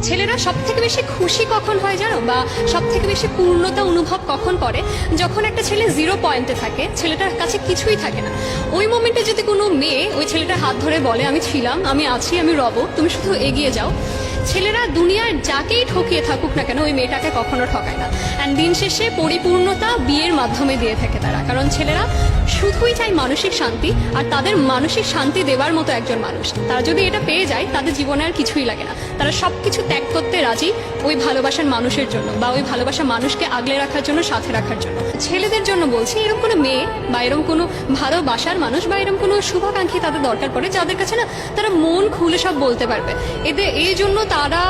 ছেলেরা সব থেকে বেশি খুশি কখন হয় জানো, বা সব থেকে বেশি পূর্ণতা অনুভব কখন করে, যখন একটা ছেলে 0 পয়েন্টে থাকে, ছেলেটার কাছে কিছুই থাকে না। ওই মোমেন্টে যদি কোনো মেয়ে ওই ছেলেটার হাত ধরে বলে আমি ছিলাম, আমি আছি, আমি রব, তুমি শুধু এগিয়ে যাও, ছেলেরা দুনিয়ার যাকেই ঠকিয়ে থাকুক না কেন ওই মেয়েটাকে কখনো ঠকায় না। অ্যান্ড দিন শেষে পরিপূর্ণতা বিয়ের মাধ্যমে দিয়ে থাকে তারা, কারণ ছেলেরা শুধুই চায় মানসিক শান্তি, আর তাদের মানসিক শান্তি দেওয়ার মতো একজন মানুষ। তারা যদি এটা পেয়ে যায় তাদের জীবনে আর কিছুই লাগে না, তারা সবকিছু ত্যাগ করতে রাজি ওই ভালোবাসার মানুষের জন্য, বা ওই ভালোবাসার মানুষকে আগলে রাখার জন্য, সাথে রাখার জন্য। ছেলেদের জন্য বলছি, এরকম কোনো মেয়ে বা এরকম কোনো ভালোবাসার মানুষ বা এরকম কোনো শুভাকাঙ্ক্ষী তাদের দরকার পড়ে, যাদের কাছে না তারা মন খুলে সব বলতে পারবে। এদের এই জন্য তারা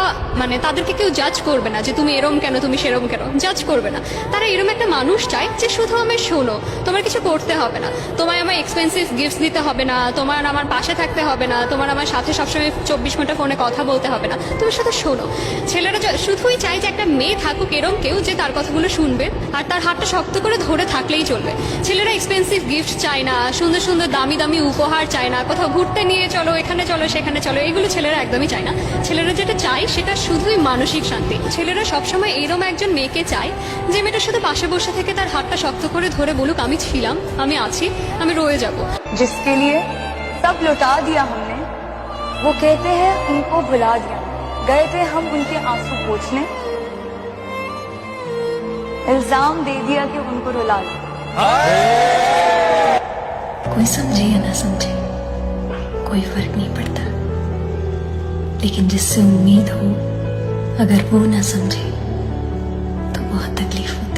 তাদেরকে কেউ জাজ করবে না যে তুমি এরম কেন, তুমি সেরম কেন, জাজ করবে না। তারা এরম একটা মানুষ চায় যে শুধু আমায় শোনো, তোমার কিছু করতে হবে না, তোমায় আমার এক্সপেন্সিভ গিফটস দিতে হবে না, তোমার আমার পাশে থাকতে হবে না, তোমার আমার সাথে সবসময় 24 ঘন্টা ফোনে কথা বলতে হবে না, তুমি শুধু শোনো। ছেলেরা শুধুই চায় যে একটা মেয়ে থাকুক এরম কেউ যে তার কথাগুলো শুনবে আর তার হাতটা শক্ত করে ধরে থাকলেই চলবে। ছেলেরা এক্সপেন্সিভ গিফট চায় না, সুন্দর সুন্দর দামি দামি উপহার চায় না, কোথাও ঘুরতে নিয়ে চলো, এখানে চলো, সেখানে চলো, এগুলো ছেলেরা একদমই চায় না। ছেলেরা যেটা চায় সেটা শুধুই মানসিক শান্তি। ছেলেরা সবসময় এরম একজন মেয়েকে চায় যে মেয়েটা শুধু পাশে বসে থেকে তার হাতটা শক্ত করে ধরে বলুক আমি ছিলাম, আমি আছি, আমি রয়ে যাব। जिसके लिए सब लुटा दिया हमने, वो कहते हैं उनको भुला दिया। गए थे हम उनके आंसू पोंछने, इल्जाम दे दिया कि उनको रुला दिया। कोई समझे या ना समझे कोई फर्क नहीं पड़ता, लेकिन जिससे उम्मीद हो अगर वो ना समझे तो बहुत तकलीफ होती है।